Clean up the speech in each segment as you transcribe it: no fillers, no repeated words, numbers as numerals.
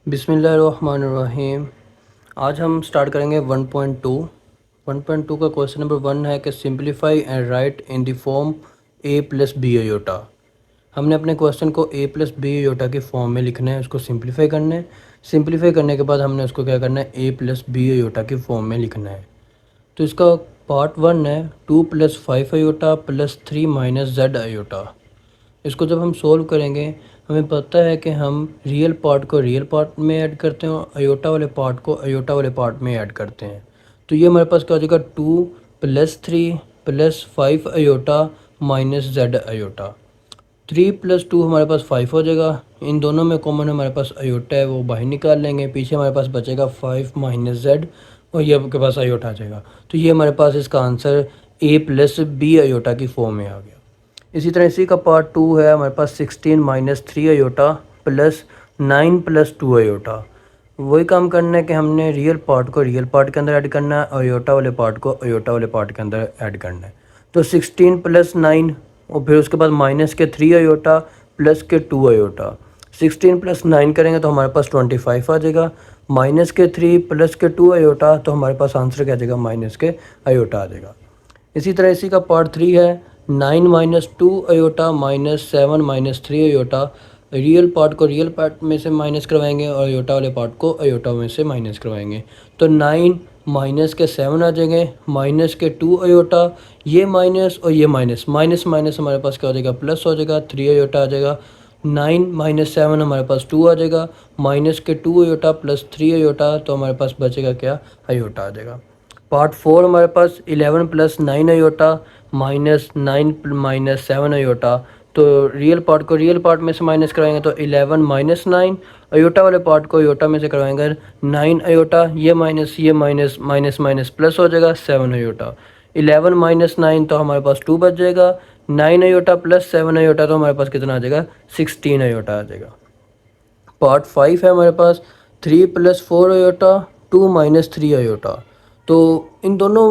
बिस्मिल्लाहिर्रहमानिर्रहीम। आज हम स्टार्ट करेंगे 1.2। 1.2 का क्वेश्चन नंबर 1 है कि simplify and write in the form a plus B iota. हमने अपने क्वेश्चन को a प्लस बी आयोटा के फॉर्म में लिखना है, उसको सिंप्लीफाई करना है। सिंप्लीफाई करने के बाद हमने उसको क्या करना है, a प्लस बी आयोटा के फॉर्म में लिखना है। तो इसका पार्ट 1 है 2 plus 5 iota plus 3 minus Z iota. इसको जब हम सोल्व करेंगे हमें पता है कि हम रियल पार्ट को रियल पार्ट में ऐड करते हैं और अयोटा वाले पार्ट को अयोटा वाले पार्ट में ऐड करते हैं। तो ये हमारे पास क्या हो जाएगा, 2 plus 3 plus 5 iota minus Z iota. 3 plus 2 हमारे पास 5 हो जाएगा। इन दोनों में कॉमन हमारे पास अयोटा है, वो बाहर निकाल लेंगे। पीछे हमारे पास बचेगा 5 माइनस जेड और ये आपके पास अयोटा आ जाएगा। तो ये हमारे पास इसका answer a plus B iota की फॉर्म में आ गया। इसी तरह इसी का पार्ट 2 है हमारे पास 16 minus 3 iota plus 9 plus 2 iota. वही काम करना है कि हमने रियल पार्ट को रियल पार्ट के अंदर ऐड करना है और अयोटा वाले पार्ट को अयोटा वाले पार्ट के अंदर ऐड करना है। तो 16 प्लस 9 और फिर उसके बाद माइनस के 3 अयोटा प्लस के 2 अयोटा। 16 प्लस 9 करेंगे तो हमारे पास 25 आ जाएगा। माइनस के 3 प्लस के 2 अयोटा, तो हमारे पास आंसर क्या आ जाएगा, माइनस के अयोटा आ जाएगा। इसी तरह इसी का पार्ट 3 है 9 minus 2 iota minus 7 minus 3 iota. Real part को रियल पार्ट में से माइनस करवाएंगे और अयोटा वाले पार्ट को अयोटा में से माइनस करवाएंगे। तो 9 माइनस के 7 आ जाएंगे, माइनस के 2 अयोटा, ये माइनस और ये माइनस, माइनस माइनस हमारे पास क्या हो जाएगा, प्लस हो जाएगा, 3 अयोटा आ जाएगा। 9 माइनस 7 हमारे पास 2 आ जाएगा, माइनस के 2 अयोटा प्लस 3 अयोटा, तो हमारे पास बचेगा क्या, अयोटा आ जाएगा। पार्ट 4 हमारे पास 11 plus 9 iota minus 9 minus 7 iota. तो रियल पार्ट को रियल पार्ट में से माइनस कराएंगे तो 11 माइनस 9, अयोटा वाले पार्ट को अयोटा में से करवाएंगे 9 अयोटा, ये माइनस माइनस माइनस प्लस हो जाएगा 7 अयोटा। 11 माइनस 9 तो हमारे पास 2 बच जाएगा, 9 अयोटा प्लस 7 अयोटा तो हमारे पास कितना आ जाएगा, 16 अयोटा आ जाएगा। पार्ट 5 है हमारे पास 3 प्लस 4 अयोटा 2 माइनस 3 अयोटा। तो इन दोनों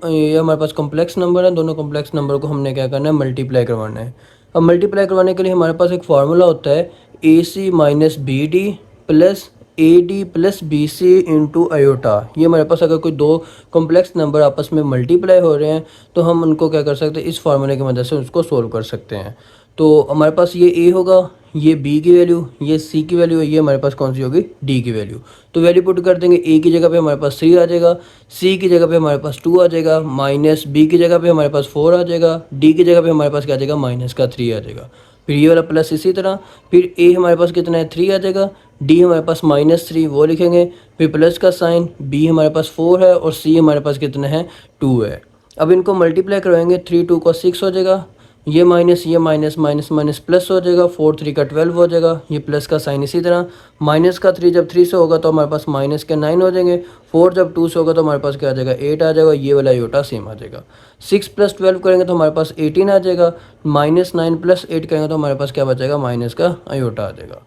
ये हमारे पास कॉम्प्लेक्स नंबर है, दोनों कॉम्प्लेक्स नंबर को हमने क्या करना है, मल्टीप्लाई करवाना है। अब मल्टीप्लाई करवाने के लिए हमारे पास एक फार्मूला होता है a c minus b d plus a d plus b c into iota. ये हमारे पास अगर कोई दो कॉम्प्लेक्स नंबर आपस में मल्टीप्लाई हो रहे हैं तो हम उनको क्या कर सकते हैं, इस फार्मूले की मदद से उसको सोल्व कर सकते हैं। तो हमारे पास ये ए होगा, ये बी की वैल्यू, ये सी की वैल्यू, ये हमारे पास कौन सी होगी, डी की वैल्यू। तो वैल्यू पुट कर देंगे, ए की जगह पे हमारे पास 3 आ जाएगा, सी की जगह पे हमारे पास 2 आ जाएगा, माइनस बी की जगह पे हमारे पास 4 आ जाएगा, डी की जगह पे हमारे पास क्या आ जाएगा, माइनस का 3 आ जाएगा। फिर ये वाला प्लस इसी तरह, फिर ए हमारे पास कितना है, 3 आ जाएगा, डी हमारे पास माइनस 3 वो लिखेंगे, फिर प्लस का साइन, बी हमारे पास 4 है और सी हमारे पास कितना है, 2 है। अब इनको मल्टीप्लाई करवाएंगे, 3 2 का 6 हो जाएगा, ये माइनस माइनस माइनस प्लस हो जाएगा, 4 3 का 12 हो जाएगा, ये प्लस का साइन इसी तरह, माइनस का 3 जब 3 से होगा तो हमारे पास माइनस के 9 हो जाएंगे, 4 जब 2 से होगा तो हमारे पास क्या आ जाएगा, 8 आ जाएगा, ये वाला योटा सेम आ जाएगा। 6 प्लस 12 करेंगे तो हमारे पास 18 आ जाएगा, माइनस 9 प्लस 8 करेंगे तो हमारे पास क्या बचेगा, माइनस का अयोटा आ जाएगा।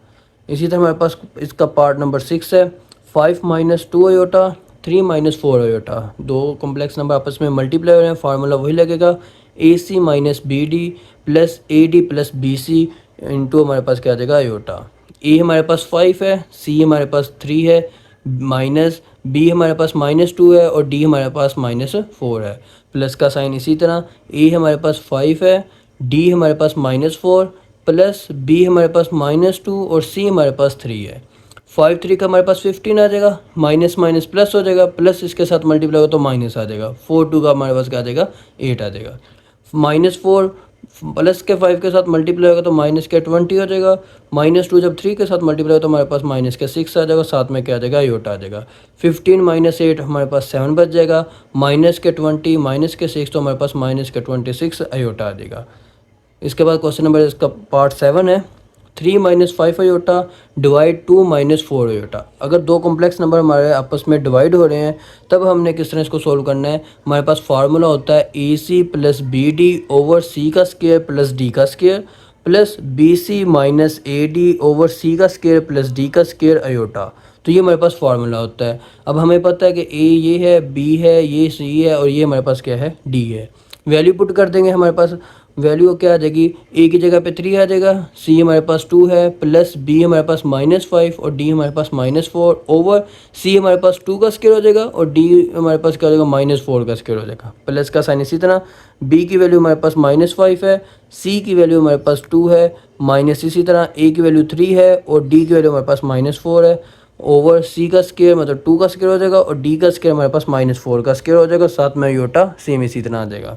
इसी तरह हमारे पास इसका पार्ट नंबर 6 है 5 माइनस 2 अयोटा 3 माइनस 4 अयोटा। दो कॉम्प्लेक्स नंबर आपस में मल्टीप्लाई हो रहे हैं, फार्मूला वही लगेगा, a c minus b d plus a d plus b c into हमारे पास क्या आ जाएगा, अयोटा। ए हमारे पास 5 है, सी हमारे पास 3 है, माइनस बी हमारे पास माइनस 2 है और डी हमारे पास माइनस 4 है, प्लस का साइन इसी तरह, ए हमारे पास 5 है, डी हमारे पास माइनस 4 प्लस बी हमारे पास माइनस 2 और सी हमारे पास 3 है। 5 3 का हमारे पास 15 आ जाएगा, माइनस माइनस प्लस हो जाएगा, प्लस इसके साथ मल्टीप्लाई होगा तो माइनस आ जाएगा, 4 2 का हमारे पास क्या आ जाएगा, 8 आ जाएगा। माइनस 4 प्लस के 5 के साथ मल्टीप्लाई होगा तो माइनस के 20 हो जाएगा, माइनस 2 जब 3 के साथ मल्टीप्लाई होगा तो हमारे पास माइनस के 6 आ जाएगा, साथ में क्या आ जाएगा, अयोटा आ जाएगा। 15 माइनस 8 हमारे पास 7 बच जाएगा, माइनस के 20 माइनस के 6 तो हमारे पास माइनस के 26 अयोटा आ जाएगा। इसके बाद क्वेश्चन नंबर इसका पार्ट 7 है 3 minus 5 iota divide 2 minus 4 iota. अगर दो कॉम्प्लेक्स नंबर हमारे आपस में डिवाइड हो रहे हैं तब हमने किस तरह इसको सोल्व करना है, हमारे पास फार्मूला होता है a c plus b d over c का स्क्वायर प्लस डी का square plus b c minus a d over c का स्क्वायर प्लस डी का स्क्वायर अयोटा। तो ये हमारे पास फार्मूला होता है। अब हमें पता है कि ए ये है, बी है, ये सी है और ये हमारे पास क्या है, डी है। वैल्यू पुट कर देंगे, हमारे पास वैल्यू क्या आ जाएगी, ए की जगह पे 3 आ जाएगा, सी हमारे पास 2 है, प्लस बी हमारे पास -5 और डी हमारे पास -4 ओवर सी हमारे पास 2 का स्क्वायर हो जाएगा और डी हमारे पास क्या हो जाएगा -4 का स्क्वायर हो जाएगा। प्लस का साइन इसी तरह, बी की वैल्यू हमारे पास -5 है, सी की वैल्यू हमारे पास 2 है, माइनस इसी तरह ए की वैल्यू 3 है और डी की वैल्यू हमारे पास -4 है, ओवर सी का स्क्वायर मतलब 2 का स्क्वायर हो जाएगा और डी का स्क्वायर हमारे पास -4 का स्क्वायर हो जाएगा, साथ में आयोटा सेम इसी तरह आ जाएगा।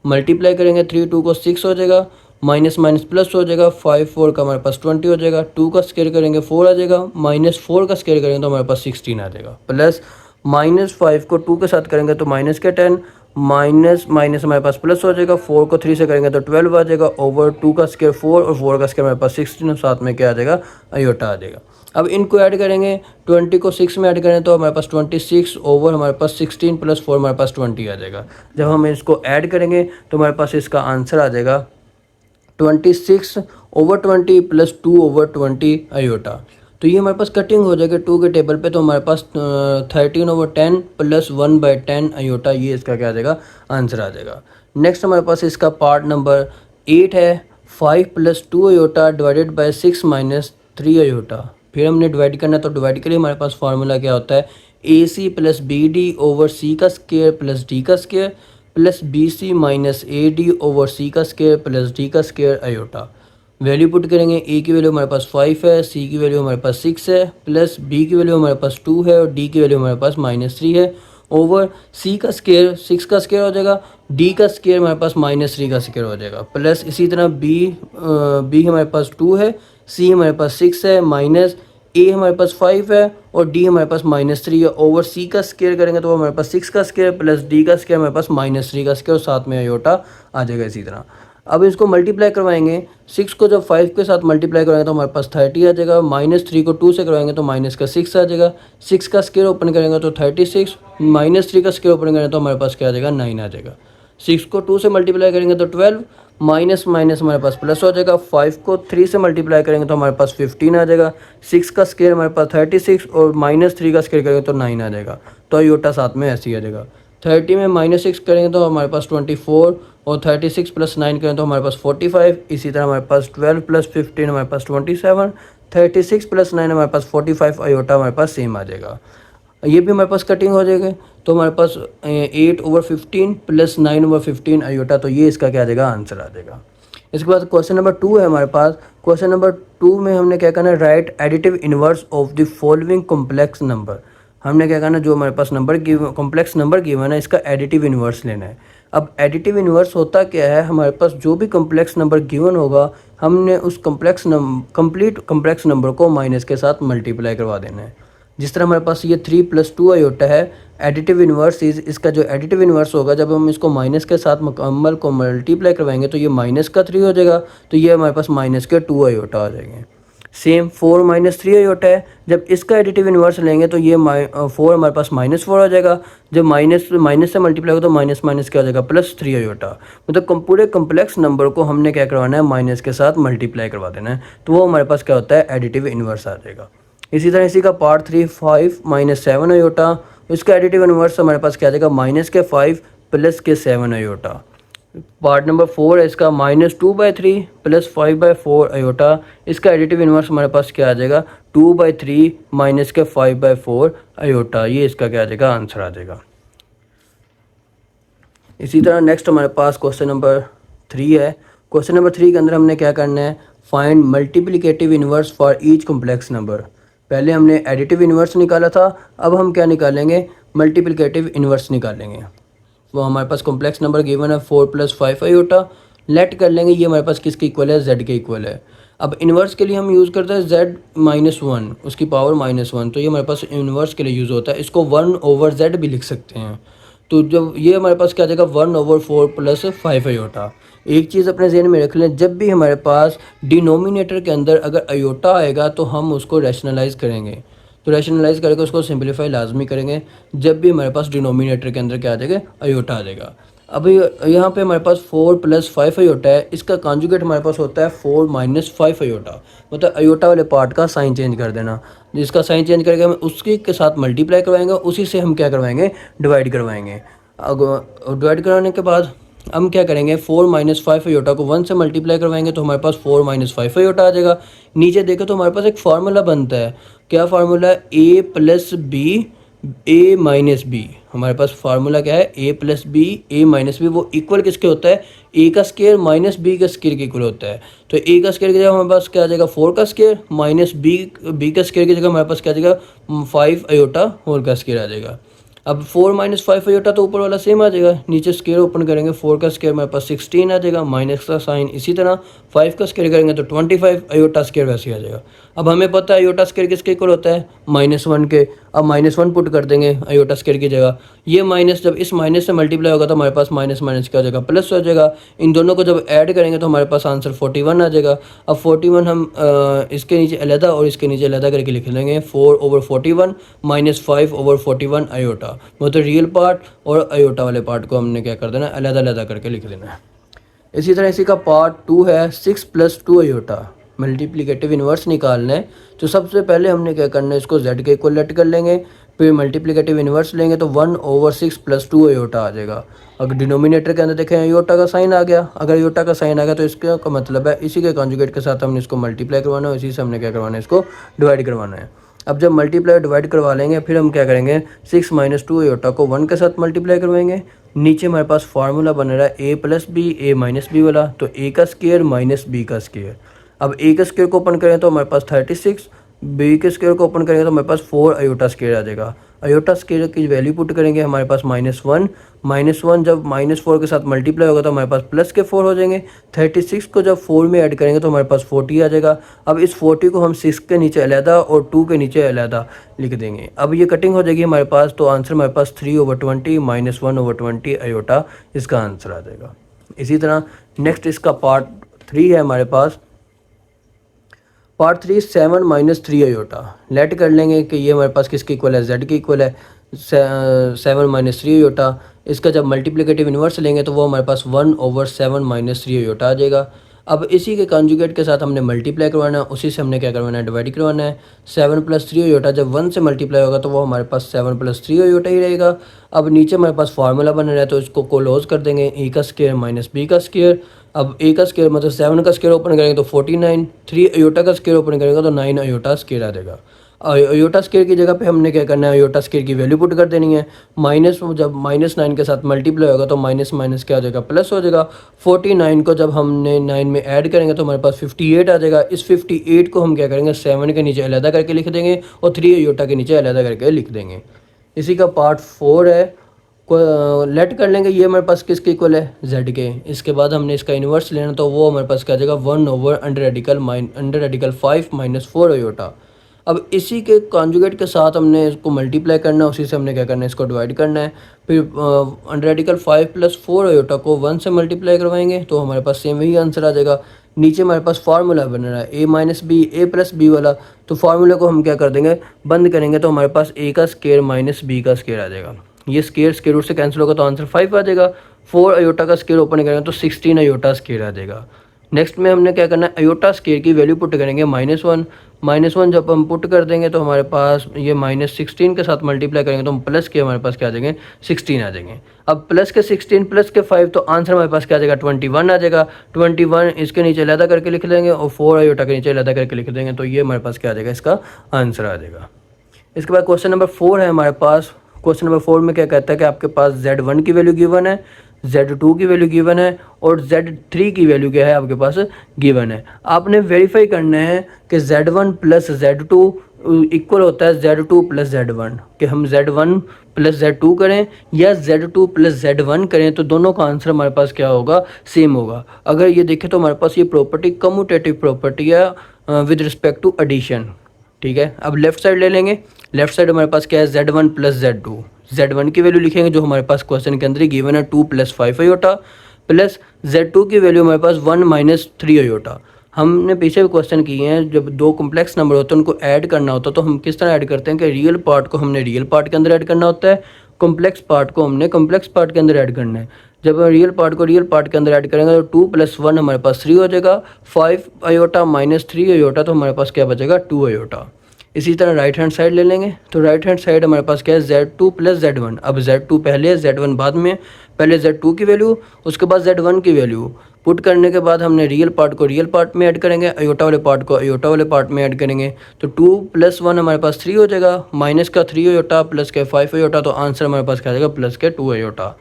मल्टीप्लाई करेंगे 3 2 को 6 हो जाएगा, माइनस माइनस प्लस हो जाएगा, 5 4 का हमारे पास 20 हो जाएगा, 2 का स्क्वायर करेंगे 4 आ जाएगा, -4 का स्क्वायर करेंगे तो हमारे पास 16 आ जाएगा, प्लस -5 को 2 के साथ करेंगे तो माइनस के 10, माइनस माइनस हमारे पास प्लस हो जाएगा, 4 को 3 से करेंगे तो 12 आ जाएगा, ओवर 2 का स्क्वायर 4 और 4 का स्क्वायर हमारे पास 16 और साथ में क्या आ जाएगा, आयोटा आ जाएगा। अब इनको ऐड करेंगे, 20 को 6 में ऐड करें तो हमारे पास 26 ओवर हमारे पास 16 प्लस 4 हमारे पास 20 आ जाएगा। जब हम इसको ऐड करेंगे तो हमारे पास इसका आंसर आ जाएगा 26 ओवर 20 प्लस 2 ओवर 20 आयोटा। तो ये हमारे पास कटिंग हो जाएगा 2 के टेबल पे, तो हमारे पास 13 ओवर 10 प्लस 1/10 आयोटा, ये इसका क्या आ जाएगा, आंसर आ जाएगा। नेक्स्ट हमारे पास इसका पार्ट नंबर 8 है, 5 plus 2 iota divided by 6 minus 3 iota. फिर हमने डिवाइड करना है तो डिवाइड के लिए हमारे पास फार्मूला क्या होता है, a c plus b d over c का स्क्वायर प्लस डी का square plus b c minus a d over c का स्क्वायर प्लस डी का स्क्वायर आयोटा। वैल्यू पुट करेंगे, ए की वैल्यू हमारे पास 5 है, सी की वैल्यू हमारे पास 6 है, प्लस बी की वैल्यू हमारे पास 2 है और डी की वैल्यू हमारे पास -3 है, ओवर सी का स्क्वायर 6 का स्क्वायर हो जाएगा, डी का स्क्वायर हमारे पास -3 का स्क्वायर हो जाएगा, प्लस इसी तरह बी हमारे पास 2 है, सी हमारे पास 6 है, माइनस ए हमारे पास 5 है और डी हमारे पास -3 है, ओवर सी का स्क्वायर करेंगे तो हमारे पास 6 का स्क्वायर प्लस डी का स्क्वायर हमारे पास -3 का स्क्वायर और साथ में आयोटा आ जाएगा इसी तरह। अब इसको मल्टीप्लाई करवाएंगे, 6 को जब 5 के साथ मल्टीप्लाई करवाएंगे तो हमारे पास 30 आ जाएगा, -3 को 2 से करवाएंगे तो माइनस का 6 आ जाएगा, 6 का स्क्वायर ओपन करेंगे तो 36, -3 का स्क्वायर ओपन करेंगे तो हमारे पास क्या आ जाएगा, 9 आ जाएगा। 6 को 2 से मल्टीप्लाई करेंगे तो 12, माइनस माइनस हमारे पास प्लस हो जाएगा, 5 को 3 से मल्टीप्लाई करेंगे तो हमारे पास 15 आ जाएगा, 6 का स्क्वायर हमारे पास 36 और -3 का स्क्वायर करेंगे तो 9 आ जाएगा, तो आयोटा साथ में ऐसे ही आ जाएगा। 30 में -6 करेंगे तो हमारे पास 24 और 36 प्लस 9 करें तो हमारे पास 45, इसी तरह हमारे पास 12 प्लस 15 हमारे पास 27, 36 प्लस 9 हमारे पास 45, आयोटा हमारे पास सेम आ जाएगा। ये भी हमारे पास कटिंग हो जाएगा तो हमारे पास 8 ओवर 15 प्लस 9 ओवर 15 आयोटा, तो ये इसका क्या आ जाएगा, आंसर आ जाएगा। इसके बाद क्वेश्चन नंबर 2 है हमारे पास। क्वेश्चन नंबर 2 में हमने क्या करना है, right additive inverse of the following complex number. हमने क्या करना है, जो हमारे पास नंबर कॉम्प्लेक्स नंबर गिवन है इसका एडिटिव इनवर्स लेना है। अब एडिटिव इनवर्स होता क्या है, हमारे पास जो भी कॉम्प्लेक्स नंबर गिवन होगा हमने उस कंप्लीट कॉम्प्लेक्स नंबर को माइनस के साथ मल्टीप्लाई करवा देना है। जिस तरह हमारे पास ये 3 + 2 आयोटा है, एडिटिव इनवर्स इसका जो एडिटिव इनवर्स होगा जब हम इसको माइनस के साथ मुकम्मल को मल्टीप्लाई करवाएंगे तो ये माइनस का 3 हो जाएगा, तो ये हमारे पास माइनस के 2 आयोटा आ जाएंगे। सेम 4 - 3 आयोटा है, जब इसका एडिटिव इनवर्स लेंगे तो ये 4 हमारे पास -4 आ जाएगा, जब माइनस से मल्टीप्लाई होगा तो माइनस माइनस क्या हो जाएगा, +3 आयोटा। मतलब पूरे कम्प्लेक्स नंबर को हमने क्या करवाना है, माइनस के साथ मल्टीप्लाई करवा देना है, तो वो हमारे पास क्या होता है, एडिटिव इनवर्स आ जाएगा। इसी तरह इसी का पार्ट 3 5 - 7 आयोटा, इसका एडिटिव इनवर्स हमारे पास क्या आ जाएगा, -5 + के 7 आयोटा। पार्ट नंबर 4 है इसका -2/3 + 5/4 आयोटा, इसका एडिटिव इनवर्स हमारे पास क्या आ जाएगा, 2/3 - के 5/4 आयोटा, ये इसका क्या आ जाएगा, आंसर आ जाएगा। इसी तरह नेक्स्ट हमारे पास क्वेश्चन नंबर 3 है। क्वेश्चन नंबर 3 के अंदर हमने क्या करना है, find multiplicative inverse for each complex number. पहले हमने एडिटिव इनवर्स निकाला था, अब हम क्या निकालेंगे, मल्टीप्लिकेटिव इनवर्स निकालेंगे। वो हमारे पास कॉम्प्लेक्स नंबर गिवन है 4 + 5 आयोटा, लेट कर लेंगे ये हमारे पास किसके इक्वल है, z के इक्वल है। अब इन्वर्स के लिए हम यूज़ करते हैं z - 1 उसकी पावर -1, तो ये हमारे पास इन्वर्स के लिए यूज़ होता है। इसको 1/z भी लिख सकते हैं, तो जब ये हमारे पास क्या आ जाएगा, 1/4 + 5 आयोटा। एक चीज़ अपने जहन में रख लें, जब भी हमारे पास डिनोमिनेटर के अंदर अगर आयोटा आएगा तो हम उसको रैशनलाइज करेंगे, तो रैशनलाइज करके उसको सिंपलीफाई लाजमी करेंगे जब भी हमारे पास डिनोमिनेटर के अंदर क्या आ जाएगा, आयोटा आ जाएगा। अभी यहाँ पे हमारे पास 4 + 5 आयोटा है, इसका कॉन्जुगेट हमारे पास होता है 4 - 5 आयोटा, मतलब आयोटा वाले पार्ट का साइन चेंज कर देना। जिसका साइन चेंज करके हम उसके के साथ मल्टीप्लाई करवाएंगे, उसी से हम क्या करवाएंगे, डिवाइड करवाएंगे। अब डिवाइड करवाने के बाद हम क्या करेंगे 4 माइनस 5 अयोटा को 1 से मल्टीप्लाई करवाएंगे तो हमारे पास 4 माइनस 5 अयोटा आ जाएगा। नीचे देखो तो हमारे पास एक फार्मूला बनता है, क्या फार्मूला है, ए प्लस बी ए माइनस बी। हमारे पास फार्मूला क्या है, ए प्लस बी ए माइनस बी, वो इक्वल किसके होता है, ए का स्केयर माइनस बी का स्केयर के इक्वल होता है। तो ए का स्केयर की जगह हमारे पास क्या आ जाएगा 4 का स्केयर, माइनस बी का स्केयर की जगह हमारे पास क्या आ जाएगा 5 अयोटा होल का स्केयर आ जाएगा। अब 4 माइनस 5 अयोटा तो ऊपर वाला सेम आ जाएगा, नीचे स्केयर ओपन करेंगे 4 का स्केयर हमारे पास 16 आ जाएगा, माइनस का साइन इसी तरह, 5 का स्केयर करेंगे तो 25 अयोटा स्केयर वैसे आ जाएगा। अब हमें पता है अयोटा स्केयर किसके इक्वल होता है, -1 के। अब -1 पुट कर देंगे अयोटा स्केयर की जगह, ये माइनस जब इस माइनस से मल्टीप्लाई होगा तो हमारे पास माइनस माइनस क्या हो जाएगा प्लस हो जाएगा। इन दोनों को जब ऐड करेंगे तो हमारे पास आंसर 41 आ जाएगा। अब 41 हम इसके नीचे अलहदा और इसके नीचे अलहदा करके लिख लेंगे, 4/41 माइनस 5/41 अयोटा, मतलब रियल पार्ट और अयोटा वाले पार्ट को हमने क्या कर देना, अलहदा अलहदा करके लिख देना है। इसी तरह इसी का पार्ट 2 है 6 + 2 अयोटा, मल्टीप्लिकेटिव इन्वर्स निकालना है। तो सबसे पहले हमने क्या करना है, इसको z के इक्वल लेट कर लेंगे, फिर मल्टीप्लिकेटिव इन्वर्स लेंगे तो 1/6 + 2 अयोटा आ जाएगा। अगर डिनोमिनेटर के अंदर देखें अयोटा का साइन आ गया, अगर अयोटा का साइन आ गया तो इसका मतलब है इसी के कॉन्जुगेट के साथ हमने इसको मल्टीप्लाई करवाना है, इसी से हमने क्या करवाना है, इसको डिवाइड करवाना है। अब जब मल्टीप्लाई डिवाइड करवा लेंगे फिर हम क्या करेंगे 6 - 2 अयोटा को 1 के साथ मल्टीप्लाई करवाएंगे। नीचे हमारे पास फार्मूला बन रहा है ए प्लस बी ए माइनस बी वाला, तो ए का स्केयर माइनस बी का स्केयर। अब ए के स्केयर को ओपन करें तो हमारे पास 36, बी के स्केयर को ओपन करेंगे तो हमारे पास 4 अयोटा स्केयर आ जाएगा। अयोटा स्केयर की वैल्यू पुट करेंगे हमारे पास -1 जब -4 के साथ मल्टीप्लाई होगा तो हमारे पास प्लस के 4 हो जाएंगे। 36 को जब 4 में ऐड करेंगे तो हमारे पास 40 आ जाएगा। अब इस 40 को हम 6 के नीचे अलहदा और 2 के नीचे अलहदा लिख देंगे। अब ये कटिंग हो जाएगी हमारे पास, तो आंसर हमारे पास 3/20 -1/20 अयोटा इसका आंसर आ जाएगा। इसी तरह नेक्स्ट इसका पार्ट 3 है हमारे पास, पार्ट 3 7 - 3 अयोटा। लेट कर लेंगे कि ये हमारे पास किसके इक्वल है, z के इक्वल है 7 - 3 अयोटा। इसका जब मल्टीप्लिकेटिव इन्वर्स लेंगे तो वो हमारे पास 1/7 - 3 अयोटा आ जाएगा। अब इसी के कॉन्जुगेट के साथ हमने मल्टीप्लाई करवाना है, उसी से हमने क्या करवाना है, डिवाइड करवाना है। 7 + 3 अयोटा जब 1 से मल्टीप्लाई होगा तो वो हमारे पास 7 + 3 अयोटा ही रहेगा। अब नीचे हमारे पास फार्मूला बन रहा है तो इसको क्लोज कर देंगे, ए का स्केयर माइनस बी का स्केयर। अब ए का स्केयर मतलब 7 का स्केयर ओपन करेंगे तो 49, 3 अयोटा का स्केयर ओपन करेंगे तो 9 अयोटा स्केयर आ जाएगा। अयोटा स्केयर की जगह पे हमने क्या करना है, अयोटा स्केयर की वैल्यू पुट कर देनी है। माइनस जब -9 के साथ मल्टीप्लाई होगा तो माइनस माइनस क्या हो जाएगा, प्लस हो जाएगा। 49 को जब हमने 9 में ऐड करेंगे तो हमारे पास 58 आ जाएगा। इस 58 को हम क्या करेंगे 7 के नीचे अलहदा करके लिख देंगे और 3 अयोटा के नीचे अलहदा करके लिख देंगे। इसी का पार्ट 4 है, लेट कर लेंगे ये हमारे पास किसके इक्वल है, z के। इसके बाद हमने इसका इन्वर्स लेना तो वो हमारे पास क्या आ जाएगा 1/अंडर रेडिकल 5 - 4 अयोटा। अब इसी के कॉन्जुगेट के साथ हमने इसको मल्टीप्लाई करना है, उसी से हमने क्या करना है, इसको डिवाइड करना है। फिर अंडर रेडिकल 5 + 4 अयोटा को 1 से मल्टीप्लाई करवाएंगे तो हमारे पास सेम वही आंसर आ जाएगा। नीचे हमारे पास फार्मूला बन रहा है a - b a + b वाला, तो फार्मूले को हम क्या कर देंगे, बंद करेंगे तो हमारे पास a का स्केयर माइनस b का स्केयर आ जाएगा। ये स्केयर रूट से कैंसिल होगा तो आंसर 5 आ जाएगा। 4 अयोटा का स्केयर ओपन करेंगे तो 16 अयोटा स्केयर आ जाएगा। नेक्स्ट में हमने क्या करना है, अयोटा स्केयर की वैल्यू पुट करेंगे -1 जब हम पुट कर देंगे तो हमारे पास ये -16 के साथ मल्टीप्लाई करेंगे तो हम प्लस के हमारे पास क्या आ जाएंगे 16 आ जाएंगे। अब प्लस के 16 प्लस के 5 तो आंसर हमारे पास क्या आ जाएगा 21 आ जाएगा। 21 इसके नीचे अलहदा करके लिख देंगे और 4 अयोटा के नीचे अलहदा करके लिख देंगे तो ये हमारे पास क्या आ जाएगा, इसका आंसर आ जाएगा। इसके बाद क्वेश्चन नंबर 4 है हमारे पास। क्वेश्चन नंबर 4 में क्या कहता है कि आपके पास Z1 की वैल्यू गिवन है, Z2 की वैल्यू गिवन है और Z3 की वैल्यू क्या है आपके पास गिवन है। आपने वेरीफाई करना है कि Z1 + Z2 इक्वल होता है Z2 + Z1, कि हम Z1 + Z2 करें या Z2 + Z1 करें तो दोनों का आंसर हमारे पास क्या होगा, सेम होगा। अगर ये देखें तो हमारे पास ये प्रॉपर्टी कम्यूटेटिव प्रॉपर्टी है विद रिस्पेक्ट टू एडिशन, ठीक है। अब लेफ्ट साइड ले लेंगे, लेफ्ट साइड हमारे पास क्या है Z1 + Z2। Z1 की वैल्यू लिखेंगे जो हमारे पास क्वेश्चन के अंदर ही गिवन है 2 + 5 अयोटा, प्लस Z2 की वैल्यू हमारे पास 1 - 3 अयोटा। हमने पीछे भी क्वेश्चन किए हैं, जब दो कॉम्प्लेक्स नंबर होते हैं उनको ऐड करना होता है तो हम किस तरह ऐड करते हैं कि रियल पार्ट को हमने रियल पार्ट के अंदर ऐड करना होता है, कॉम्प्लेक्स पार्ट को हमने कॉम्प्लेक्स पार्ट के अंदर ऐड करना है। जब हम रियल पार्ट को रियल पार्ट के अंदर ऐड करेंगे तो 2 + 1 हमारे पास 3 हो जाएगा। 5 अयोटा - 3 अयोटा तो हमारे पास क्या बचेगा 2 अयोटा। इसी तरह राइट हैंड साइड ले लेंगे, तो राइट हैंड साइड हमारे पास क्या है, Z2 प्लस Z1। अब Z2 पहले है, Z1 बाद में। पहले Z2 की वैल्यू, उसके बाद Z1 की वैल्यू पुट करने के बाद हमने रियल पार्ट को रियल पार्ट में ऐड करेंगे, अयोटा वाले पार्ट को अयोटा वाले पार्ट में ऐड करेंगे। तो 2 + 1 हमारे पास 3 हो जाएगा, माइनस का 3 अयोटा प्लस के 5 अयोटा, तो आंसर हमारे पास क्या आ जाएगा, प्लस के 2 अयोटा।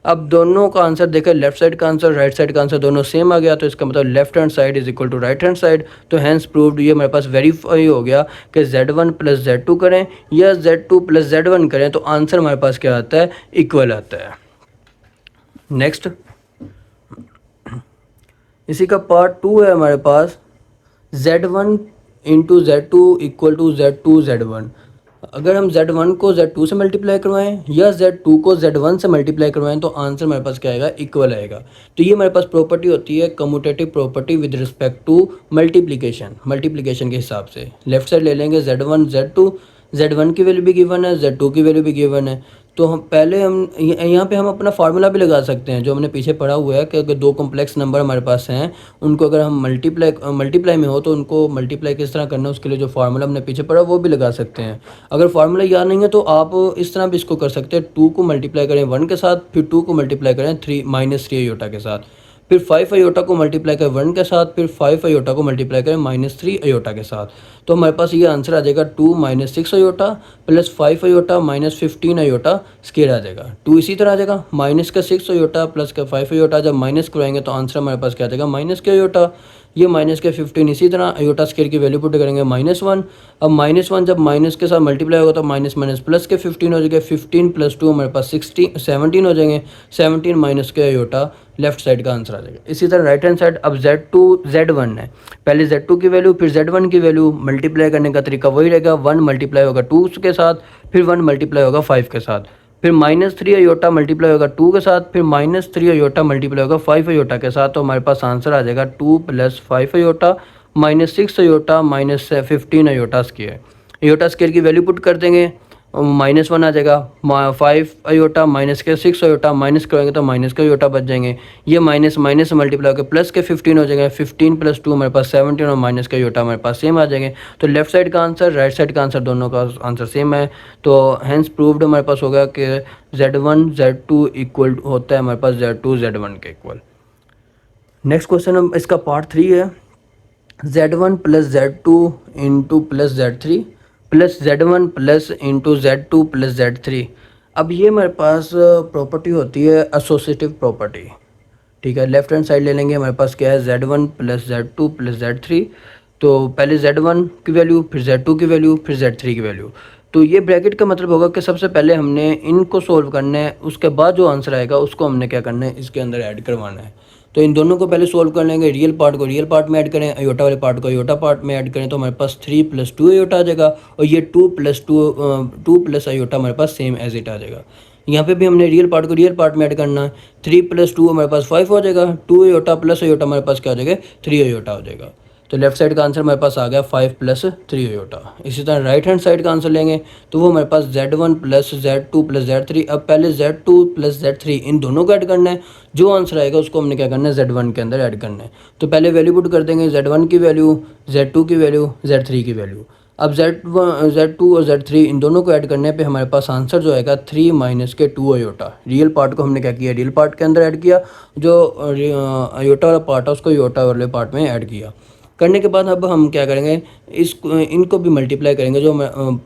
अब दोनों का आंसर देखें, लेफ्ट साइड का आंसर राइट साइड का आंसर दोनों सेम आ गया, तो इसका मतलब left hand side is equal to right hand side. तो हैंस प्रूव्ड, ये हमारे पास वेरीफाई हो गया कि Z1 + Z2 करें या Z2 + Z1 करें तो आंसर हमारे पास क्या आता है, इक्वल आता है। नेक्स्ट, इसी का पार्ट 2 है हमारे पास, Z1 × Z2 = Z2 Z1। अगर हम Z1 को Z2 से मल्टीप्लाई करवाएं या Z2 को Z1 से मल्टीप्लाई करवाएं तो आंसर हमारे पास क्या आएगा, इक्वल आएगा। तो ये हमारे पास प्रॉपर्टी होती है commutative property with respect to multiplication के हिसाब से। लेफ्ट साइड ले लेंगे Z1 Z2, Z1 की वैल्यू भी गिवन है, Z2 की वैल्यू भी गिवन है। तो हम पहले हम यहाँ पे हम अपना फार्मूला भी लगा सकते हैं जो हमने पीछे पढ़ा हुआ है कि अगर दो कॉम्प्लेक्स नंबर हमारे पास हैं, उनको अगर हम मल्टीप्लाई में हो तो उनको मल्टीप्लाई किस तरह करना है, उसके लिए जो फार्मूला हमने पीछे पढ़ा वो भी लगा सकते हैं। अगर फार्मूला याद नहीं है तो आप इस तरह भी इसको कर सकते हैं, 2 को मल्टीप्लाई करें 1 के साथ, फिर 2 को मल्टीप्लाई करें -3 अयोटा के साथ, फिर 5 अयोटा को मल्टीप्लाई करें 1 के साथ, फिर 5 अयोटा को मल्टीप्लाई करें -3 अयोटा के साथ। तो हमारे पास ये आंसर आ जाएगा 2 - 6 iota plus 5 iota minus 15 iota square आ जाएगा। 2 इसी तरह आ जाएगा, माइनस का 6 अयोटा प्लस का 5 अयोटा, जब माइनस करवाएंगे तो आंसर हमारे पास क्या आ जाएगा, माइनस के अयोटा। ये माइनस के 15 इसी तरह अयोटा स्क्वायर की वैल्यू पुट करेंगे -1। अब -1 जब माइनस के साथ मल्टीप्लाई होगा तो माइनस माइनस प्लस के 15 हो जाएगा, 15 + 2 हमारे पास 17 हो जाएंगे, 17 माइनस के अयोटा लेफ्ट साइड का आंसर आ जाएगा। इसी तरह राइट हैंड साइड, अब Z2 Z1 है, पहले Z2 की वैल्यू फिर Z1 की वैल्यू, मल्टीप्लाई करने का तरीका वही रहेगा, 1 मल्टीप्लाई होगा 2 के साथ, फिर 1 मल्टीप्लाई होगा 5 के साथ, फिर -3 अयोटा मल्टीप्लाई होगा 2 के साथ, फिर -3 अयोटा मल्टीप्लाई होगा 5 अयोटा के साथ। तो हमारे पास आंसर आ जाएगा 2 + 5 iota -6 iota -15 iota square. Iota square की वैल्यू पुट कर देंगे, -1 आ जाएगा, 5 अयोटा माइनस के 6 अयोटा माइनस करेंगे तो माइनस के अयोटा बच जाएंगे। ये माइनस माइनस मल्टीप्लाई होकर प्लस के 15 हो जाएंगे, 15 + 2 हमारे पास 17 और माइनस के अयोटा हमारे पास सेम आ जाएंगे। तो लेफ्ट साइड का आंसर राइट साइड का आंसर दोनों का आंसर सेम है। तो हैंस प्रूव्ड हमारे पास होगा कि Z1 Z2 इक्वल होता है हमारे पास Z2 Z1 के इक्वल। नेक्स्ट क्वेश्चन इसका पार्ट 3 है, Z1 + Z2 + Z3 plus Z1 plus into Z2 + Z3। अब ये हमारे पास प्रॉपर्टी होती है एसोसिएटिव प्रॉपर्टी, ठीक है। लेफ्ट हैंड साइड ले लेंगे, हमारे पास क्या है, Z1 + Z2 + Z3। तो पहले Z1 की वैल्यू, फिर Z2 की वैल्यू, फिर Z3 की वैल्यू। तो ये ब्रैकेट का मतलब होगा कि सबसे पहले हमने इनको सोल्व करना है, उसके बाद जो आंसर आएगा उसको हमने क्या करना है, इसके अंदर ऐड करवाना है। तो इन दोनों को पहले सोल्व कर लेंगे, रियल पार्ट को रियल पार्ट में ऐड करें, अयोटा वाले पार्ट को अयोटा पार्ट में ऐड करें, तो हमारे पास 3 + 2 अयोटा आ जाएगा, और ये 2 प्लस अयोटा हमारे पास सेम एज इट आ जाएगा। यहाँ पे भी हमने रियल पार्ट को रियल पार्ट में ऐड करना है, 3 + 2 हमारे पास 5 हो जाएगा, 2 अयोटा प्लस अयोटा हमारे पास क्या हो जाएगा, 3 अयोटा हो जाएगा। तो लेफ्ट साइड का आंसर हमारे पास आ गया 5 + 3 अयोटा। इसी तरह राइट हैंड साइड का आंसर लेंगे तो वो हमारे पास Z1 + Z2 + Z3। अब पहले Z2 + Z3 इन दोनों को ऐड करना है, जो आंसर आएगा उसको हमने क्या करना है, Z1 के अंदर ऐड करना है। तो पहले वैल्यू पुट कर देंगे, Z1 की वैल्यू, Z2 की वैल्यू, Z3 की वैल्यू। अब Z2 और Z3 इन दोनों को ऐड करने पे हमारे पास आंसर जो आएगा 3 - के 2 अयोटा। रियल पार्ट को हमने क्या किया, रियल पार्ट के अंदर ऐड किया, जो अयोटा वाला पार्ट है उसको अयोटा वाले पार्ट में ऐड किया। करने के बाद अब हम क्या करेंगे, इनको भी मल्टीप्लाई करेंगे, जो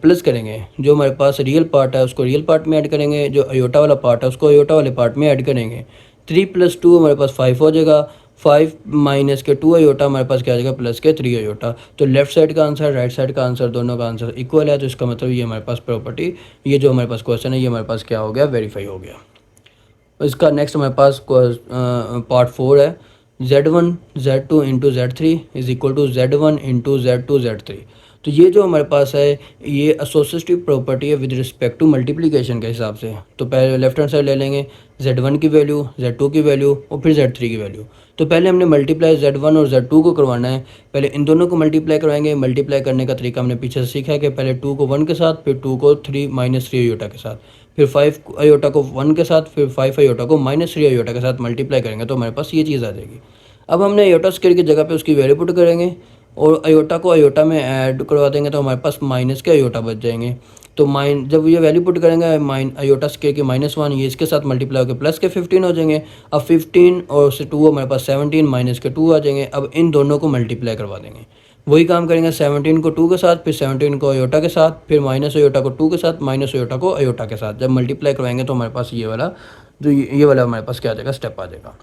प्लस करेंगे, जो हमारे पास रियल पार्ट है उसको रियल पार्ट में ऐड करेंगे, जो अयोटा वाला पार्ट है उसको अयोटा वाले पार्ट में ऐड करेंगे। 3 + 2 हमारे पास 5 हो जाएगा, 5 - के 2 अयोटा हमारे पास क्या आ जाएगा, प्लस के 3 अयोटा। तो लेफ्ट साइड का आंसर राइट साइड का आंसर दोनों का आंसर इक्वल है, तो इसका मतलब ये हमारे पास प्रॉपर्टी, ये जो हमारे पास क्वेश्चन है ये हमारे पास क्या हो गया, वेरीफाई हो गया। इसका नेक्स्ट हमारे पास पार्ट 4 है, Z1 Z2 × Z3 = Z1 × Z2 Z3। तो ये जो हमारे पास है ये एसोसिएटिव प्रॉपर्टी है विद रिस्पेक्ट टू मल्टीप्लिकेशन के हिसाब से। तो पहले लेफ्ट हैंड साइड ले लेंगे, Z1 की वैल्यू, Z2 की वैल्यू और फिर Z3 की वैल्यू। तो पहले हमने मल्टीप्लाई Z1 और Z2 को करवाना है, पहले इन दोनों को मल्टीप्लाई करवाएंगे। मल्टीप्लाई करने का तरीका हमने पीछे से सीखा है कि पहले 2 को 1 के साथ, फिर 2 को 3 -3 अयोटा के साथ, फिर 5 अयोटा को 1 के साथ, फिर 5 अयोटा को -3 अयोटा के साथ मल्टीप्लाई करेंगे तो हमारे पास ये चीज़ आ जाएगी। अब हमने अयोटा स्क्वायर की जगह पे उसकी वैल्यू पुट करेंगे, और अयोटा को अयोटा में ऐड करवा देंगे तो हमारे पास माइनस के अयोटा बच जाएंगे। तो जब ये वैल्यू पुट करेंगे अयोटा स्केयर की -1, ये इसके साथ मल्टीप्लाई होकर प्लस के 15 हो जाएंगे। अब 15 और से 2 हमारे पास 17 माइनस के 2 आ जाएंगे। अब इन दोनों को मल्टीप्लाई करवा देंगे, वही काम करेंगे 17 को 2 के साथ, फिर 17 को अयोटा के साथ, फिर माइनस अयोटा को 2 के साथ, माइनस अयोटा को अयोटा के साथ। जब मल्टीप्लाई करवाएंगे तो हमारे पास ये वाला हमारे पास क्या आ जाएगा, स्टेप आ जाएगा।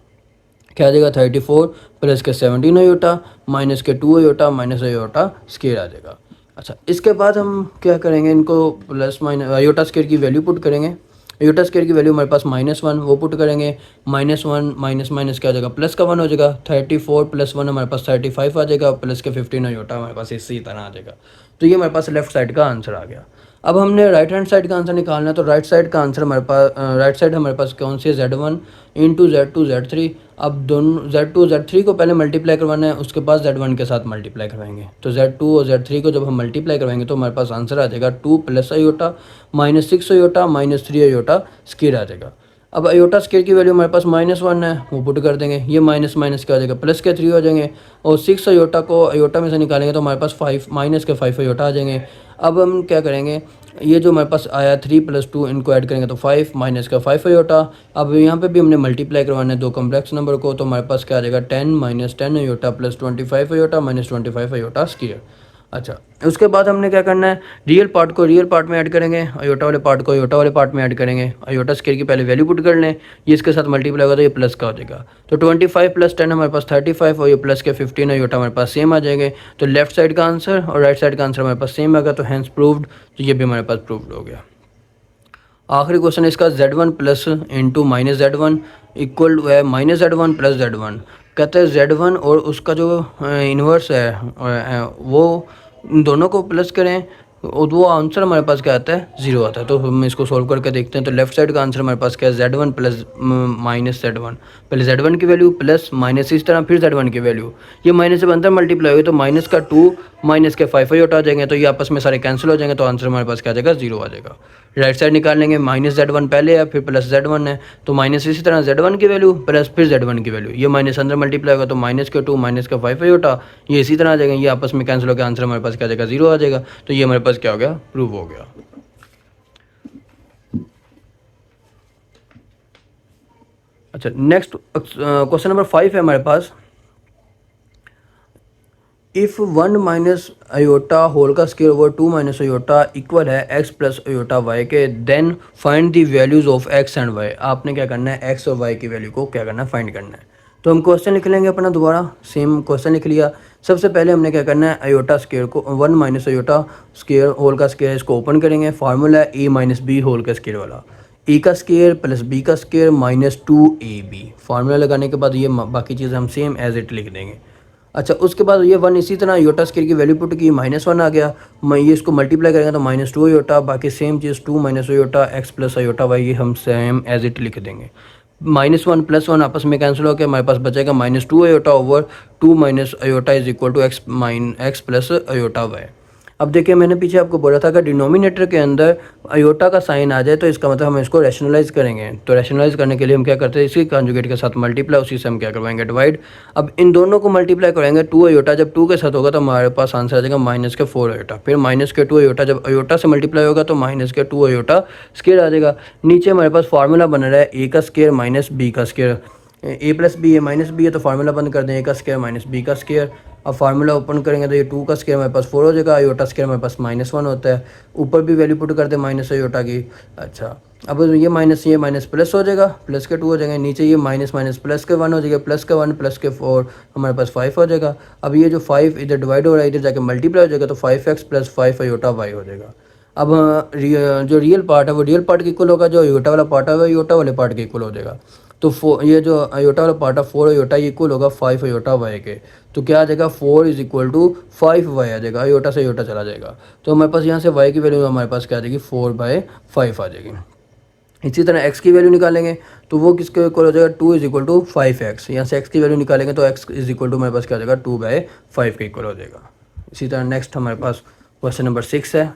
क्या आ जाएगा, 34 प्लस के 17 अयोटा माइनस के 2 अयोटा माइनस अयोटा स्केयर आ जाएगा। अच्छा, इसके बाद हम क्या करेंगे, इनको प्लस माइनस अयोटा स्केयर की वैल्यू पुट करेंगे। अयोटा स्केयर की वैल्यू हमारे पास -1 वो पुट करेंगे। -1 माइनस माइनस क्या आ जाएगा, प्लस का 1 हो जाएगा। 34 प्लस 1 हमारे पास 35 आ जाएगा, प्लस के 15 अयोटा हमारे पास इसी तरह आ जाएगा। तो ये हमारे पास लेफ्ट साइड का आंसर आ गया। अब हमने राइट हैंड साइड का आंसर निकालना है। तो राइट साइड का आंसर हमारे पास राइट साइड हमारे पास कौन सी है, Z1 इंटू Z2 Z3। अब दोनों Z2 Z3 को पहले मल्टीप्लाई करवाना है, उसके बाद Z1 के साथ मल्टीप्लाई करवाएंगे। तो Z2 और Z3 को जब हम मल्टीप्लाई करवाएंगे तो हमारे पास आंसर आ जाएगा 2 plus iota -6 iota -3 iota square आ जाएगा। अब अयोटा स्केयर की वैल्यू हमारे पास -1 है, वो पुट कर देंगे। ये माइनस माइनस क्या हो जाएगा, प्लस के 3 हो जाएंगे। और 6 अयोटा को अयोटा में से निकालेंगे तो हमारे पास 5 माइनस के 5 अयोटा आ जाएंगे। अब हम क्या करेंगे, ये जो हमारे पास आया 3 + 2 इनको ऐड करेंगे तो 5 माइनस का 5 अयोटा। अब यहाँ पे भी हमने मल्टीप्लाई करवाना है दो कॉम्प्लेक्स नंबर को, तो हमारे पास क्या आ जाएगा 10 - 10 iota plus 25 iota minus 25 iota square. अच्छा, उसके बाद हमने क्या करना है, रियल पार्ट को रियल पार्ट में ऐड करेंगे, अयोटा वाले पार्ट को अयोटा वाले पार्ट में ऐड करेंगे। अयोटा स्क्वायर की पहले वैल्यू पुट कर लें, ये इसके साथ मल्टीप्लाई होगा तो ये प्लस का हो जाएगा। तो 25 + 10 हमारे पास 35 और ये प्लस के 15 अयोटा हमारे पास सेम आ जाएंगे। तो लेफ्ट साइड का आंसर और राइट साइड का आंसर हमारे पास सेम आएगा, तो हैंस प्रूव्ड। तो ये भी हमारे पास प्रूव्ड हो गया। आखिरी क्वेश्चन है इसका, Z1 plus into minus Z1 equal है -Z1 + Z1। कहते हैं Z1 और उसका जो इन्वर्स है वो दोनों को प्लस करें और वो आंसर हमारे पास क्या आता है, 0 आता है। तो हम इसको सॉल्व करके देखते हैं। तो लेफ्ट साइड का आंसर हमारे पास क्या है, Z1 प्लस -Z1। पहले Z1 की वैल्यू प्लस माइनस इस तरह, फिर Z1 की वैल्यू, ये माइनस से बनता मल्टीप्लाई होगी तो माइनस का 2 माइनस के 5 अयोटा आ जाएंगे। तो ये आपस में सारे कैंसिल हो जाएंगे, तो आंसर हमारे पास क्या आ जाएगा, 0 आ जाएगा। राइट साइड निकाल लेंगे, -Z1 पहले है फिर प्लस Z1 है, तो माइनस इसी तरह Z1 की वैल्यू प्लस फिर Z1 की वैल्यू, ये माइनस अंदर मल्टीप्लाई होगा तो माइनस के 2 माइनस का 5 अयोटा, ये इसी तरह आ जाएगा। ये आपस में कैंसिल होकर आंसर हमारे पास क्या आ जाएगा, 0 आ जाएगा। तो ये हमारे पास क्या हो गया, प्रूव हो गया। अच्छा, नेक्स्ट क्वेश्चन नंबर 5 है हमारे पास। इफ़ 1 माइनस अयोटा होल का square over 2 minus iota equal है x प्लस अयोटा y के, then find the values of x and y। आपने क्या करना है, x और y की वैल्यू को क्या करना है, फाइंड करना है। तो हम क्वेश्चन लिख लेंगे अपना, दोबारा सेम क्वेश्चन लिख लिया। सबसे पहले हमने क्या करना है, अयोटा स्क्वायर को 1 माइनस अयोटा स्क्वायर होल का स्क्वायर इसको ओपन करेंगे। फार्मूला है a - b होल का स्क्वायर वाला, a का स्क्वायर प्लस b का स्क्वायर -2ab। फार्मूला लगाने के बाद ये बाकी चीज़ें हम सेम एज इट लिख देंगे। अच्छा, उसके बाद ये 1 इसी तरह अयोटा स्क्वायर की वैल्यू पुट की, -1 आ गया। मैं ये इसको मल्टीप्लाई करेंगे तो -2 अयोटा, बाकी सेम चीज़ 2 minus aorta x plus iota y, ये हम सेम एज इट लिख देंगे। -1 + 1 आपस में कैंसिल होकर हमारे पास बचेगा -2 iota over 2 minus iota is equal to x plus iota y। अब देखिए, मैंने पीछे आपको बोला था कि डिनोमिनेटर के अंदर अयोटा का साइन आ जाए तो इसका मतलब हम इसको रैशनलाइज करेंगे। तो रैशनलाइज करने के लिए हम क्या करते हैं, इसी कॉन्जुगेट के साथ मल्टीप्लाई, उसी से हम क्या करवाएंगे, डिवाइड। अब इन दोनों को मल्टीप्लाई करेंगे 2 अयोटा, जब 2 के साथ होगा तो हमारे पास आंसर आ जाएगा -4 अयोटा। फिर -2 अयोटा, जब अयोटा से मल्टीप्लाई होगा तो -2 अयोटा स्क्वायर आ जाएगा। नीचे हमारे पास फार्मूला बन रहा है a का स्क्वायर माइनस b का स्क्वायर, a प्लस बी है माइनस बी है, तो फार्मूला बंद कर दें, a का स्क्वायर माइनस b का स्क्वायर। अब फार्मूला ओपन करेंगे तो ये 2 का स्क्वायर हमारे पास 4 हो जाएगा, अयोटा स्क्वायर हमारे पास -1 होता है। ऊपर भी वैल्यू पुट कर दे माइनस अयोटा की। अच्छा, अब ये माइनस प्लस हो जाएगा, प्लस के 2 हो जाएंगे। नीचे ये माइनस प्लस के 1 हो जाएगा, प्लस के 1 प्लस के 4 हमारे पास 5 हो जाएगा। अब ये जो 5 इधर डिवाइड हो रहा है, इधर जाके मल्टीप्लाई हो जाएगा, तो 5x + 5 अयोटा y हो जाएगा। अब जो रियल पार्ट है वो रियल पार्ट के इक्वल होगा, जो अयोटा वाला पार्ट है वो अयोटा वाले पार्ट के इक्वल हो जाएगा। तो ये जो अयोटा वाला पार्ट है 4 अयोटा इक्वल होगा 5 अयोटा y के। तो क्या आ जाएगा, 4 = 5 y आ जाएगा, अयोटा से अयोटा चला जाएगा। तो हमारे पास यहाँ से y की वैल्यू हमारे पास क्या आ जाएगी, 4/5 आ जाएगी। इसी तरह x की वैल्यू निकालेंगे तो वो किसके इक्वल हो जाएगा, 2 = 5x। यहाँ से x की वैल्यू निकालेंगे तो x = हमारे पास क्या आ जाएगा, 2/5 के इक्वल हो जाएगा। इसी तरह नेक्स्ट हमारे पास क्वेश्चन नंबर 6 है।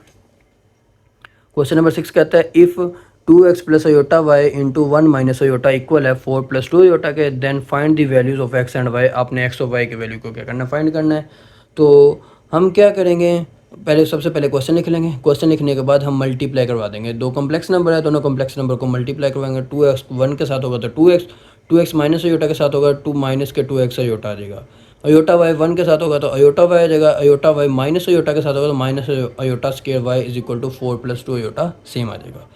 क्वेश्चन नंबर 6 कहता है, if 2x + iota y into 1 minus iota equal है 4 + 2 अयोटा के, then find the values of x and y। आपने x और y के वैल्यू को क्या करना है, फाइंड करना है। तो हम क्या करेंगे, पहले सबसे पहले क्वेश्चन लिख लेंगे। क्वेश्चन लिखने के बाद हम मल्टीप्लाई करवा देंगे। दो कॉम्प्लेक्स नंबर है, दोनों कॉम्प्लेक्स नंबर को मल्टीप्लाई करवाएंगे। 2x 1 के साथ होगा तो 2x, 2x माइनस अयोटा के साथ होगा 2 माइनस के 2x अयोटा आ जाएगा। अयोटा वाई 1 के साथ होगा तो अयोटा वाई आ जाएगा। अयोटा वाई माइनस अयोटा के साथ होगा तो minus iota square y is equal to 4 + 2 iota same आ जाएगा।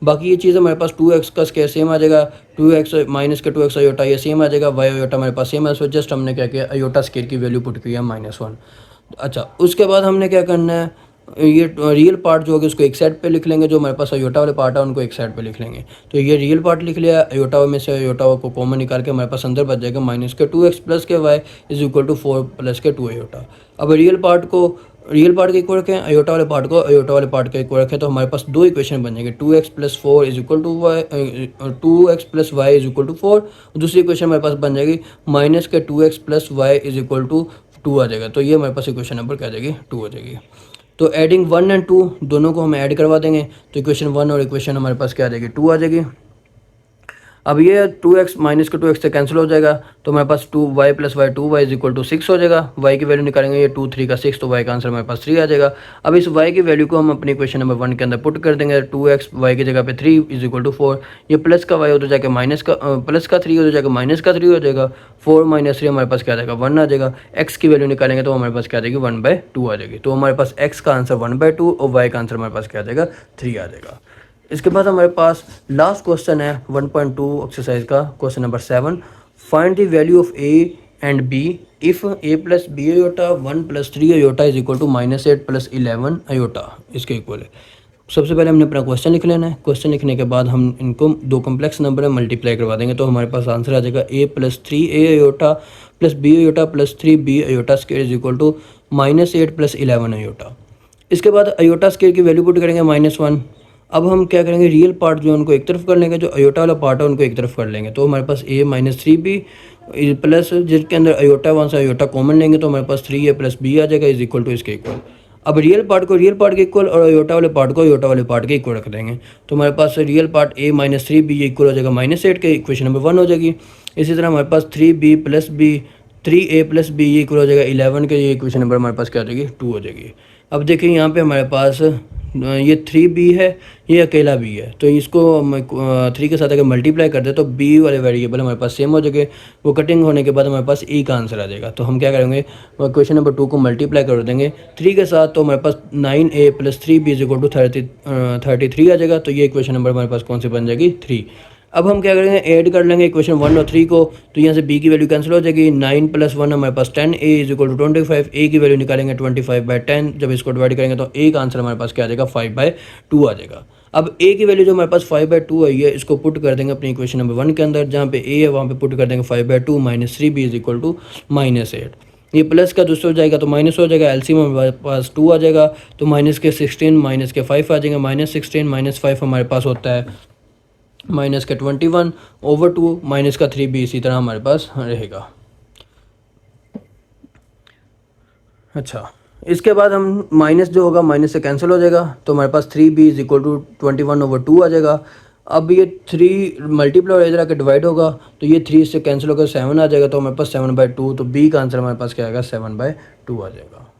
बाकी ये चीज़ हमारे पास 2x का स्केयर सेम आ जाएगा, 2x माइनस के 2x अयोटा ये सेम आ जाएगा, वाई अयोटा हमारे पास सेम है। सो जस्ट हमने क्या किया, अयोटा स्केयर की वैल्यू पुट किया -1। अच्छा, उसके बाद हमने क्या करना है, ये रियल पार्ट जो होगा उसको एक साइड पे लिख लेंगे, जो हमारे पास अयोटा वाले पार्ट है उनको एक साइड पे लिख लेंगे। तो ये रियल पार्ट लिख लिया, अयोटा में से अयोटा को कॉमन निकाल के हमारे पास अंदर बच जाएगा माइनस के 2x प्लस के y is equal to 4 plus के 2 अयोटा। अब रियल पार्ट के इक्वल रखें, अयोटा वाले पार्ट को अयोटा वाले पार्ट के इक्वल रखें, तो हमारे पास दो इक्वेशन बन जाएंगे, 2x plus 4 is equal to y, 2x plus y is equal to 4। दूसरी इक्वेशन हमारे पास बन जाएगी माइनस के 2x plus y is equal to 2 आ जाएगा। तो ये हमारे पास इक्वेशन नंबर क्या आ जाएगी, 2 हो जाएगी। तो एडिंग 1 एंड 2 दोनों को हम ऐड करवा देंगे, तो इक्वेशन 1 और इक्वेशन हमारे पास क्या आ जाएगी, 2 आ जाएगी। अब ये 2x माइनस के 2x से कैंसिल हो जाएगा, तो हमारे पास 2y plus y 2y is equal to 6 हो जाएगा। y की वैल्यू निकालेंगे, ये 2 3 का 6, तो y का आंसर हमारे पास 3 आ जाएगा। अब इस y की वैल्यू को हम अपनी इक्वेशन नंबर 1 के अंदर पुट कर देंगे, 2x y की जगह पे 3 इज इक्वल टू 4। ये प्लस का y उधर जाके माइनस का प्लस का 3 उधर जाकर माइनस का 3 हो जाएगा। 4 माइनस 3 हमारे पास क्या आ जाएगा, 1 आ जाएगा। x की वैल्यू निकालेंगे तो हमारे पास क्या आ जाएगी, 1/2 आ जाएगी। तो हमारे पास x का आंसर 1/2 और y का आंसर हमारे पास क्या आ जाएगा, 3 आ जाएगा। इसके बाद हमारे पास लास्ट क्वेश्चन है 1.2 एक्सरसाइज का question number 7। Find the value of a and b if a plus B iota 1 + 3 iota is equal to -8 + 11 iota इसके इक्वल है। सबसे पहले हमने अपना क्वेश्चन लिख लेना है। क्वेश्चन लिखने के बाद हम इनको दो कॉम्प्लेक्स नंबर में मल्टीप्लाई करवा देंगे, तो हमारे पास आंसर आ जाएगा a + 3a iota plus b iota plus 3b iota square is equal to -8 + 11 iota. इसके बाद अयोटा स्क्वायर की वैल्यू पुट करेंगे -1। अब हम क्या करेंगे, रियल पार्ट जो है उनको एक तरफ कर लेंगे, जो अयोटा वाला पार्ट है उनको एक तरफ कर लेंगे। तो हमारे पास a - 3b प्लस जिसके अंदर अयोटा वहाँ से अयोटा कॉमन लेंगे, तो हमारे पास 3a + b आ जाएगा इज इक्वल टू इसके इक्वल। अब रियल पार्ट को रियल पार्ट के इक्वल और अयोटा वाले पार्ट को अयोटा वाले पार्ट के इक्वल रख देंगे, तो हमारे पास real part a - 3b equal हो जाएगा -8 के, इक्वेशन नंबर 1 हो जाएगी। इसी तरह हमारे पास 3b + b 3a + b equal हो जाएगा 11 के, ये इक्वेशन नंबर हमारे पास क्या हो जाएगी, 2 हो जाएगी। अब देखिए यहाँ पे हमारे पास ये 3b है, ये अकेला b है, तो इसको 3 के साथ अगर मल्टीप्लाई कर दे तो b वाले वेरिएबल हमारे पास सेम हो जाएंगे। वो कटिंग होने के बाद हमारे पास e का आंसर आ जाएगा। तो हम क्या करेंगे, क्वेश्चन नंबर 2 को मल्टीप्लाई कर देंगे 3 के साथ, तो हमारे पास 9a + 3b is equal to 33 आ जाएगा। तो ये इक्वेशन नंबर हमारे पास कौन सी बन जाएगी, 3। अब हम क्या करेंगे, ऐड कर लेंगे इक्वेशन 1 और 3 को, तो यहाँ से b की वैल्यू कैंसिल हो जाएगी। 9 + 1 हमारे पास 10, a is equal to 25, a की वैल्यू निकालेंगे 25/10। जब इसको डिवाइड करेंगे तो a का आंसर हमारे पास क्या आ जाएगा, 5/2 आ जाएगा। अब a की वैल्यू जो हमारे पास 5/2 आई है, इसको पुट कर देंगे अपनी इक्वेशन नंबर 1 के अंदर, जहाँ पे a है वहाँ पे पुट कर देंगे 5/2 - 3b इज इक्वल टू -8। ये प्लस का दूसरा हो जाएगा तो माइनस हो जाएगा, एलसीएम हमारे पास 2 आ जाएगा, तो माइनस के 16 माइनस के 5 आ जाएंगे। -16 - 5 हमारे पास होता है -21/2 माइनस का 3b इसी तरह हमारे पास रहेगा। अच्छा, इसके बाद हम माइनस जो होगा माइनस से कैंसिल हो जाएगा, तो हमारे पास 3b इज इक्वल टू 21/2 आ जाएगा। अब ये 3 मल्टीप्लाई और इधर आके डिवाइड होगा, तो ये 3 से कैंसिल होकर 7 आ जाएगा, तो हमारे पास 7/2, तो b का आंसर हमारे पास क्या आएगा, 7/2 आ जाएगा।